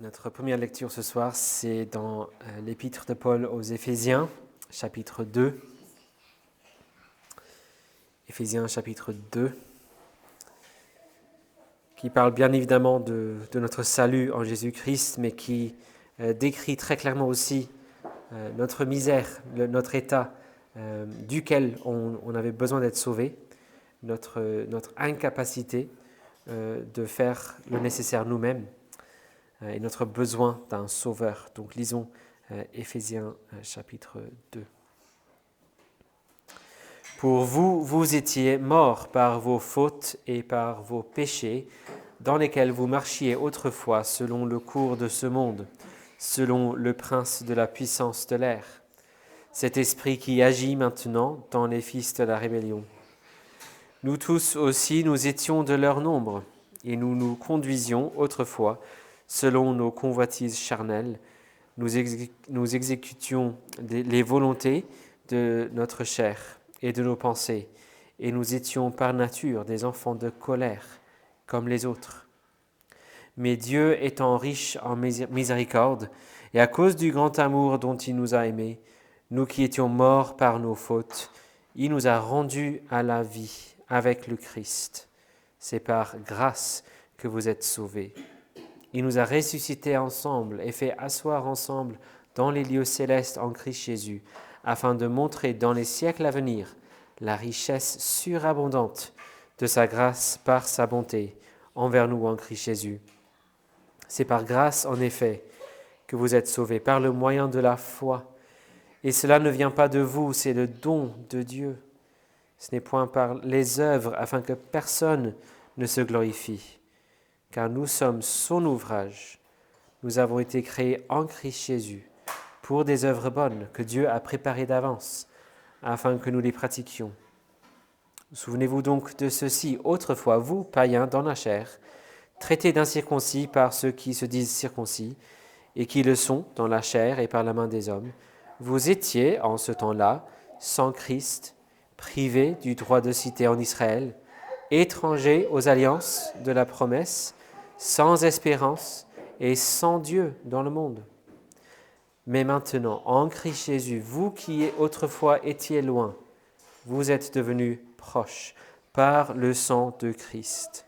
Notre première lecture ce soir, c'est dans l'épître de Paul aux Éphésiens, chapitre 2. Éphésiens, chapitre 2, qui parle bien évidemment de notre salut en Jésus-Christ, mais qui décrit très clairement aussi notre misère, notre état duquel on avait besoin d'être sauvé, notre incapacité de faire le nécessaire nous-mêmes, et notre besoin d'un sauveur. Donc lisons Éphésiens chapitre 2. Pour vous, vous étiez morts par vos fautes et par vos péchés, dans lesquels vous marchiez autrefois selon le cours de ce monde, selon le prince de la puissance de l'air, cet esprit qui agit maintenant dans les fils de la rébellion. Nous tous aussi, nous étions de leur nombre, et nous nous conduisions autrefois selon nos convoitises charnelles. Nous exécutions les volontés de notre chair et de nos pensées, et nous étions par nature des enfants de colère, comme les autres. Mais Dieu étant riche en miséricorde, et à cause du grand amour dont il nous a aimés, nous qui étions morts par nos fautes, il nous a rendus à la vie avec le Christ. C'est par grâce que vous êtes sauvés. Il nous a ressuscités ensemble et fait asseoir ensemble dans les lieux célestes en Christ Jésus, afin de montrer dans les siècles à venir la richesse surabondante de sa grâce par sa bonté envers nous en Christ Jésus. C'est par grâce, en effet, que vous êtes sauvés, par le moyen de la foi. Et cela ne vient pas de vous, c'est le don de Dieu. Ce n'est point par les œuvres, afin que personne ne se glorifie. Car nous sommes son ouvrage. Nous avons été créés en Christ Jésus pour des œuvres bonnes que Dieu a préparées d'avance, afin que nous les pratiquions. Souvenez-vous donc de ceci, autrefois, vous, païens, dans la chair, traités d'incirconcis par ceux qui se disent circoncis, et qui le sont dans la chair et par la main des hommes, vous étiez, en ce temps-là, sans Christ, privés du droit de cité en Israël, étrangers aux alliances de la promesse, sans espérance et sans Dieu dans le monde. Mais maintenant, en Christ Jésus, vous qui autrefois étiez loin, vous êtes devenus proches par le sang de Christ.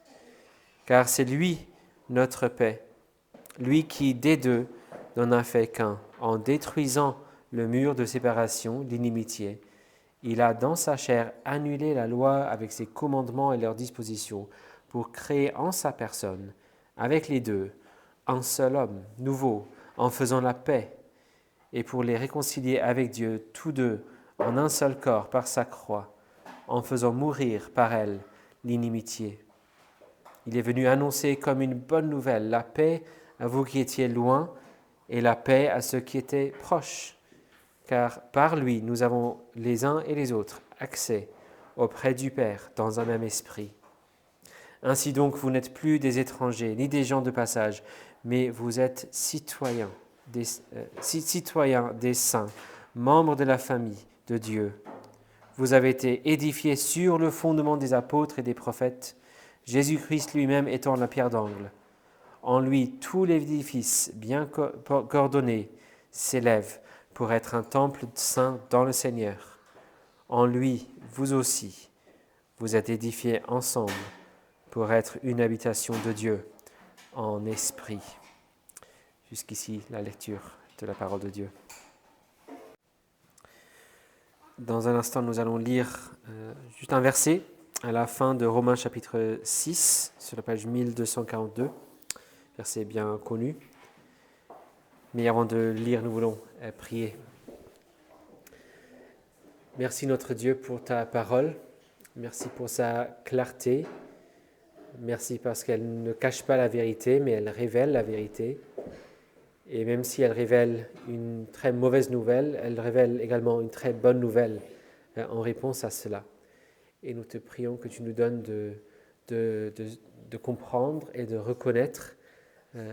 Car c'est lui, notre paix, lui qui, des deux, n'en a fait qu'un, en détruisant le mur de séparation, l'inimitié. Il a dans sa chair annulé la loi avec ses commandements et leurs dispositions pour créer en sa personne, avec les deux, un seul homme, nouveau, en faisant la paix, et pour les réconcilier avec Dieu, tous deux, en un seul corps par sa croix, en faisant mourir par elle l'inimitié. Il est venu annoncer comme une bonne nouvelle la paix à vous qui étiez loin et la paix à ceux qui étaient proches. Car par lui, nous avons les uns et les autres accès auprès du Père dans un même esprit. Ainsi donc, vous n'êtes plus des étrangers, ni des gens de passage, mais vous êtes citoyens des saints, membres de la famille de Dieu. Vous avez été édifiés sur le fondement des apôtres et des prophètes, Jésus-Christ lui-même étant la pierre d'angle. En lui, tout l'édifice bien coordonné s'élève pour être un temple saint dans le Seigneur. En lui, vous aussi, vous êtes édifiés ensemble pour être une habitation de Dieu en esprit. Jusqu'ici, la lecture de la parole de Dieu. Dans un instant, nous allons lire juste un verset à la fin de Romains chapitre 6, sur la page 1242, verset bien connu. Mais avant de lire, nous voulons prier. Merci notre Dieu pour ta parole, merci pour sa clarté, merci parce qu'elle ne cache pas la vérité, mais elle révèle la vérité. Et même si elle révèle une très mauvaise nouvelle, elle révèle également une très bonne nouvelle en réponse à cela. Et nous te prions que tu nous donnes de comprendre et de reconnaître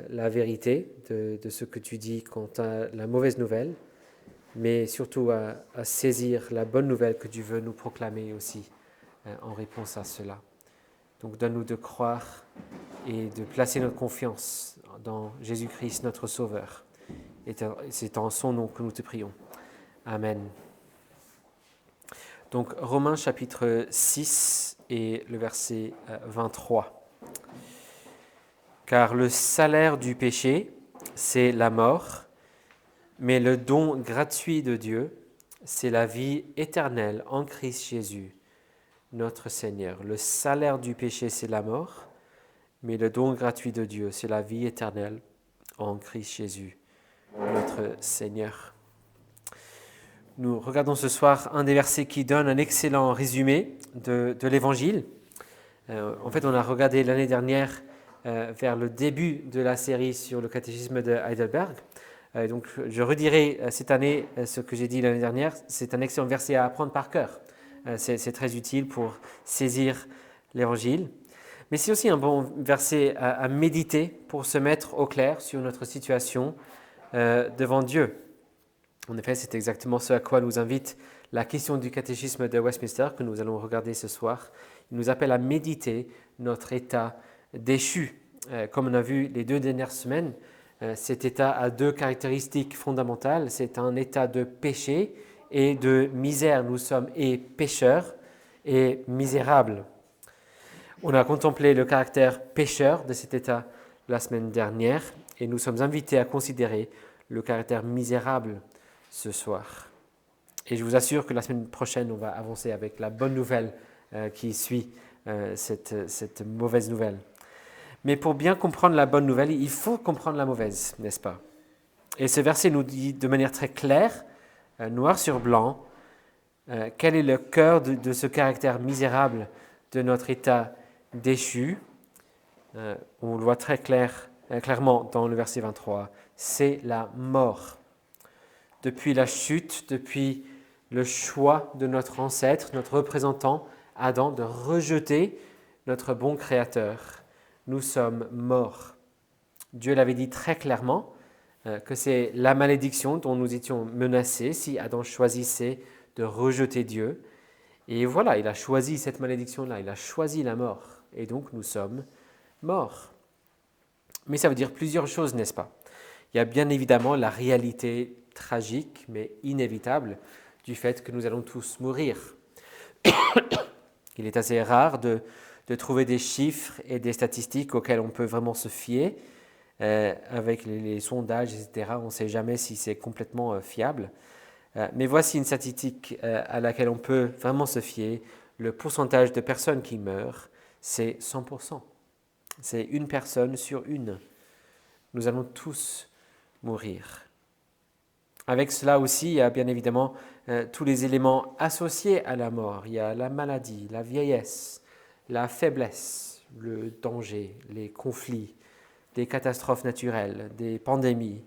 la vérité de ce que tu dis quant à la mauvaise nouvelle, mais surtout à saisir la bonne nouvelle que tu veux nous proclamer aussi en réponse à cela. Donc donne-nous de croire et de placer notre confiance dans Jésus-Christ, notre Sauveur. Et c'est en son nom que nous te prions. Amen. Donc Romains chapitre 6 et le verset 23. Car le salaire du péché, c'est la mort, mais le don gratuit de Dieu, c'est la vie éternelle en Christ Jésus, notre Seigneur. Le salaire du péché, c'est la mort, mais le don gratuit de Dieu, c'est la vie éternelle en Christ Jésus, notre Seigneur. Nous regardons ce soir un des versets qui donne un excellent résumé de l'Évangile. En fait, on a regardé l'année dernière vers le début de la série sur le catéchisme de Heidelberg. Donc, je redirai cette année ce que j'ai dit l'année dernière. C'est un excellent verset à apprendre par cœur. C'est très utile pour saisir l'Évangile. Mais c'est aussi un bon verset à méditer pour se mettre au clair sur notre situation devant Dieu. En effet, c'est exactement ce à quoi nous invite la question du catéchisme de Westminster que nous allons regarder ce soir. Il nous appelle à méditer notre état déchu. Comme on a vu les 2 dernières semaines, cet état a 2 caractéristiques fondamentales. C'est un état de péché et de misère. Nous sommes et pécheurs et misérables. On a contemplé le caractère pécheur de cet état la semaine dernière et nous sommes invités à considérer le caractère misérable ce soir. Et je vous assure que la semaine prochaine, on va avancer avec la bonne nouvelle qui suit cette mauvaise nouvelle. Mais pour bien comprendre la bonne nouvelle, il faut comprendre la mauvaise, n'est-ce pas? Et ce verset nous dit de manière très claire, noir sur blanc, quel est le cœur de ce caractère misérable de notre état déchu. On le voit très clairement dans le verset 23, c'est la mort. Depuis la chute, depuis le choix de notre ancêtre, notre représentant, Adam, de rejeter notre bon Créateur, nous sommes morts. Dieu l'avait dit très clairement que c'est la malédiction dont nous étions menacés si Adam choisissait de rejeter Dieu. Et voilà, il a choisi cette malédiction-là, il a choisi la mort. Et donc nous sommes morts. Mais ça veut dire plusieurs choses, n'est-ce pas? Il y a bien évidemment la réalité tragique, mais inévitable, du fait que nous allons tous mourir. Il est assez rare de trouver des chiffres et des statistiques auxquels on peut vraiment se fier. Avec les sondages, etc., on ne sait jamais si c'est complètement fiable. Mais voici une statistique à laquelle on peut vraiment se fier. Le pourcentage de personnes qui meurent, c'est 100%. C'est une personne sur une. Nous allons tous mourir. Avec cela aussi, il y a bien évidemment tous les éléments associés à la mort. Il y a la maladie, la vieillesse, la faiblesse, le danger, les conflits, des catastrophes naturelles, des pandémies,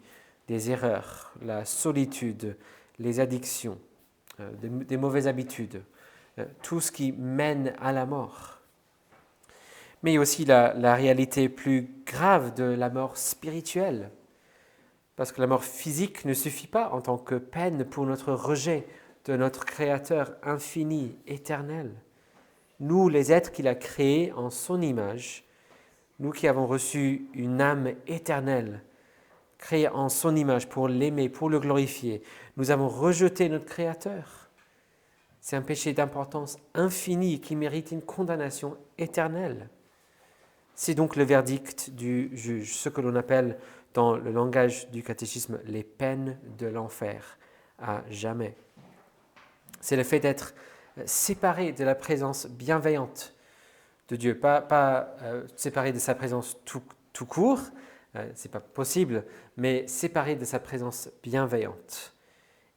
des erreurs, la solitude, les addictions, des mauvaises habitudes, tout ce qui mène à la mort. Mais il y a aussi la réalité plus grave de la mort spirituelle. Parce que la mort physique ne suffit pas en tant que peine pour notre rejet de notre Créateur infini, éternel. Nous, les êtres qu'il a créés en son image, nous qui avons reçu une âme éternelle, créée en son image pour l'aimer, pour le glorifier, nous avons rejeté notre Créateur. C'est un péché d'importance infinie qui mérite une condamnation éternelle. C'est donc le verdict du juge, ce que l'on appelle dans le langage du catéchisme les peines de l'enfer, à jamais. C'est le fait d'être séparé de la présence bienveillante de Dieu, pas séparé de sa présence tout court, c'est pas possible, mais séparé de sa présence bienveillante.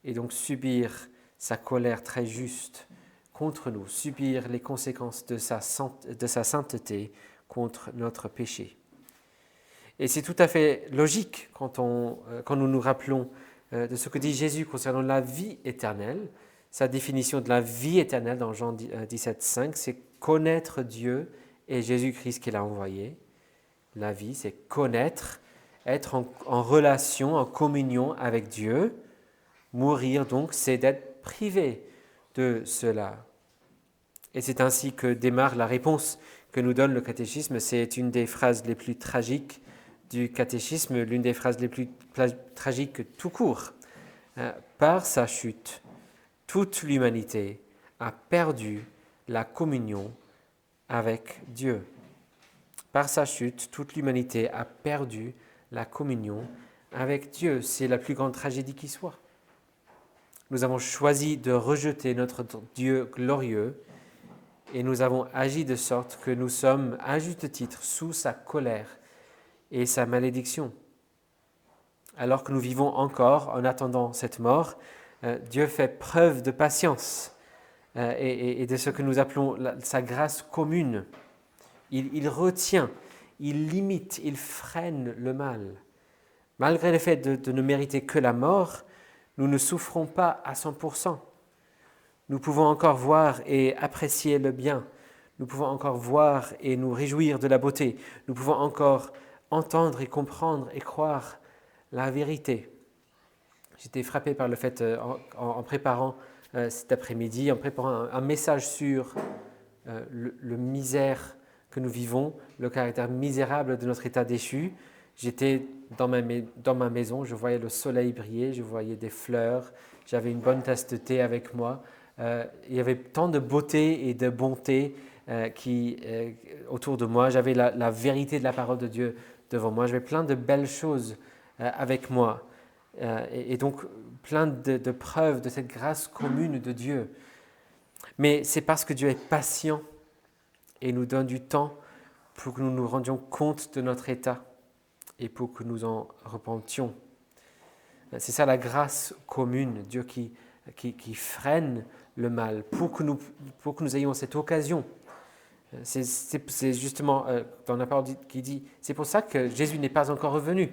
Et donc subir sa colère très juste contre nous, subir les conséquences de sa sainteté contre notre péché. Et c'est tout à fait logique quand nous nous rappelons de ce que dit Jésus concernant la vie éternelle. Sa définition de la vie éternelle dans Jean 17,5, c'est connaître Dieu et Jésus-Christ qu'il a envoyé. La vie, c'est connaître, être en relation, en communion avec Dieu. Mourir, donc, c'est d'être privé de cela. Et c'est ainsi que démarre la réponse que nous donne le catéchisme. C'est une des phrases les plus tragiques du catéchisme, l'une des phrases les plus tragiques tout court. Par sa chute, toute l'humanité a perdu la communion avec Dieu. Par sa chute, toute l'humanité a perdu la communion avec Dieu. C'est la plus grande tragédie qui soit. Nous avons choisi de rejeter notre Dieu glorieux et nous avons agi de sorte que nous sommes, à juste titre, sous sa colère et sa malédiction. Alors que nous vivons encore en attendant cette mort, Dieu fait preuve de patience et de ce que nous appelons sa grâce commune. Il retient, il limite, il freine le mal. Malgré le fait de ne mériter que la mort, nous ne souffrons pas à 100%. Nous pouvons encore voir et apprécier le bien. Nous pouvons encore voir et nous réjouir de la beauté. Nous pouvons encore entendre et comprendre et croire la vérité. J'étais frappé par le fait, en préparant cet après-midi, en préparant un message sur le misère que nous vivons, le caractère misérable de notre état déchu. J'étais dans ma maison, je voyais le soleil briller, je voyais des fleurs, j'avais une bonne tasse de thé avec moi. Il y avait tant de beauté et de bonté autour de moi. J'avais la vérité de la parole de Dieu devant moi. J'avais plein de belles choses avec moi. Et donc, plein de preuves de cette grâce commune de Dieu. Mais c'est parce que Dieu est patient et nous donne du temps pour que nous nous rendions compte de notre état et pour que nous en repentions. C'est ça la grâce commune, Dieu qui freine le mal pour que nous ayons cette occasion. C'est justement dans la parole qui dit, c'est pour ça que Jésus n'est pas encore revenu.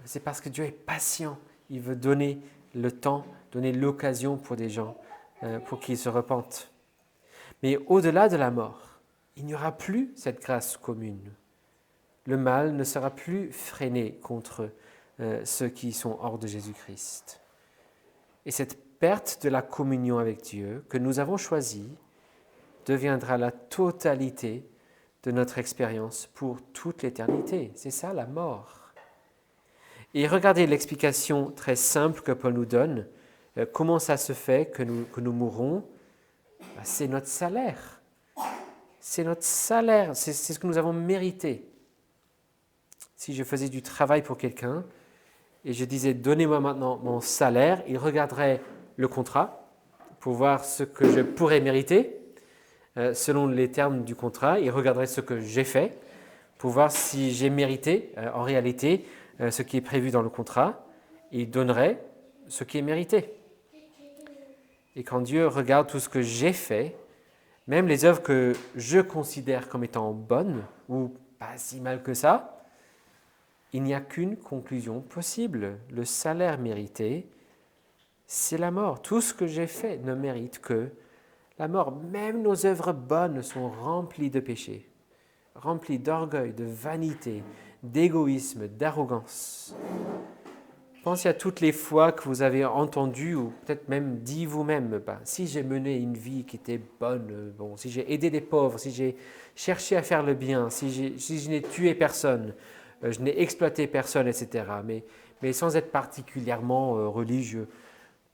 C'est parce que Dieu est patient. Il veut donner le temps, donner l'occasion pour des gens, pour qu'ils se repentent. Mais au-delà de la mort, il n'y aura plus cette grâce commune. Le mal ne sera plus freiné contre ceux qui sont hors de Jésus-Christ. Et cette perte de la communion avec Dieu que nous avons choisie deviendra la totalité de notre expérience pour toute l'éternité. C'est ça la mort. Et regardez l'explication très simple que Paul nous donne. Comment ça se fait que nous mourrons ? C'est notre salaire. C'est notre salaire, c'est ce que nous avons mérité. Si je faisais du travail pour quelqu'un et je disais « donnez-moi maintenant mon salaire », il regarderait le contrat pour voir ce que je pourrais mériter. Selon les termes du contrat, il regarderait ce que j'ai fait pour voir si j'ai mérité en réalité ce qui est prévu dans le contrat. Il donnerait ce qui est mérité. Et quand Dieu regarde tout ce que j'ai fait, même les œuvres que je considère comme étant bonnes ou pas si mal que ça, il n'y a qu'une conclusion possible. Le salaire mérité, c'est la mort. Tout ce que j'ai fait ne mérite que la mort. Même nos œuvres bonnes sont remplies de péchés, remplies d'orgueil, de vanité, d'égoïsme, d'arrogance. Pensez à toutes les fois que vous avez entendu ou peut-être même dit vous-même, si j'ai mené une vie qui était bonne, si j'ai aidé des pauvres, si j'ai cherché à faire le bien, si je n'ai tué personne, je n'ai exploité personne, etc. Mais sans être particulièrement religieux,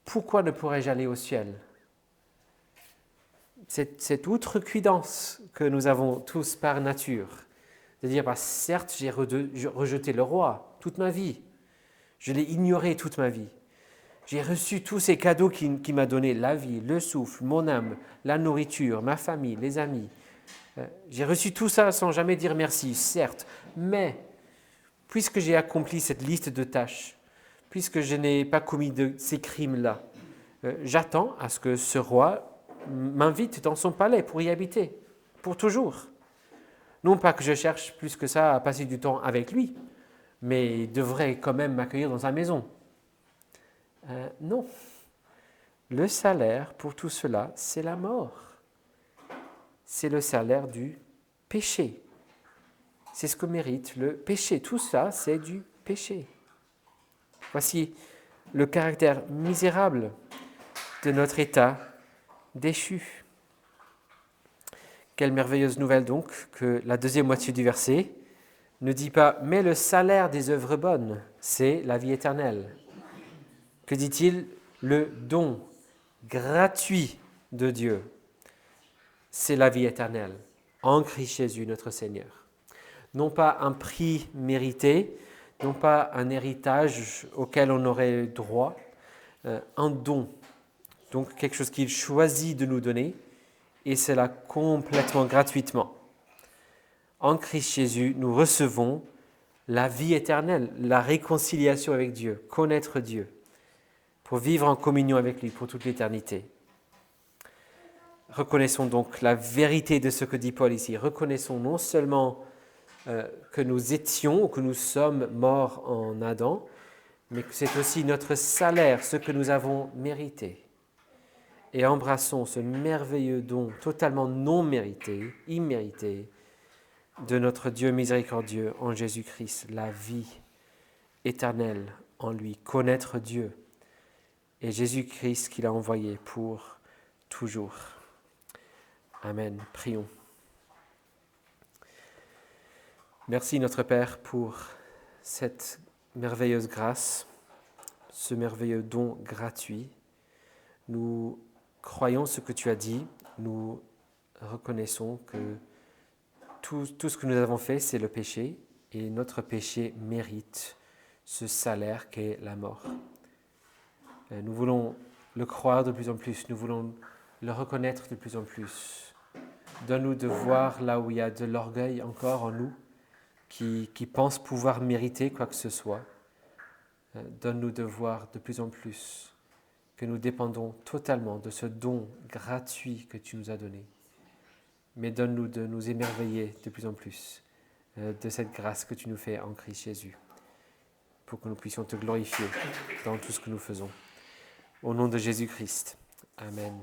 pourquoi ne pourrais-je aller au ciel ? Cette outrecuidance que nous avons tous par nature, de dire, certes, j'ai rejeté le roi toute ma vie, je l'ai ignoré toute ma vie. J'ai reçu tous ces cadeaux qu'il m'a donnés, la vie, le souffle, mon âme, la nourriture, ma famille, les amis. J'ai reçu tout ça sans jamais dire merci, certes. Mais, puisque j'ai accompli cette liste de tâches, puisque je n'ai pas commis ces crimes-là, j'attends à ce que ce roi m'invite dans son palais pour y habiter, pour toujours. Non pas que je cherche plus que ça à passer du temps avec lui, mais il devrait quand même m'accueillir dans sa maison. Non. Le salaire pour tout cela, c'est la mort. C'est le salaire du péché. C'est ce que mérite le péché. Tout ça, c'est du péché. Voici le caractère misérable de notre état déchu. quelle merveilleuse nouvelle donc que la deuxième moitié du verset ne dit pas « mais le salaire des œuvres bonnes, c'est la vie éternelle ». Que dit-il? Le don gratuit de Dieu, c'est la vie éternelle, en Christ Jésus notre Seigneur. Non pas un prix mérité, non pas un héritage auquel on aurait droit, un don, donc quelque chose qu'il choisit de nous donner, et cela complètement gratuitement. En Christ Jésus, nous recevons la vie éternelle, la réconciliation avec Dieu, connaître Dieu, pour vivre en communion avec lui pour toute l'éternité. Reconnaissons donc la vérité de ce que dit Paul ici. Reconnaissons non seulement que nous étions ou que nous sommes morts en Adam, mais que c'est aussi notre salaire, ce que nous avons mérité. Et embrassons ce merveilleux don totalement non mérité, immérité, de notre Dieu miséricordieux en Jésus-Christ, la vie éternelle en lui, connaître Dieu et Jésus-Christ qu'il a envoyé pour toujours. Amen. Prions. Merci notre Père pour cette merveilleuse grâce, ce merveilleux don gratuit. Nous croyons ce que tu as dit, nous reconnaissons que tout ce que nous avons fait, c'est le péché, et notre péché mérite ce salaire qu'est la mort. Nous voulons le croire de plus en plus, nous voulons le reconnaître de plus en plus. Donne-nous de voir là où il y a de l'orgueil encore en nous, qui pensent pouvoir mériter quoi que ce soit. Donne-nous de voir de plus en plus que nous dépendons totalement de ce don gratuit que tu nous as donné. Mais donne-nous de nous émerveiller de plus en plus de cette grâce que tu nous fais en Christ Jésus, pour que nous puissions te glorifier dans tout ce que nous faisons. Au nom de Jésus-Christ. Amen.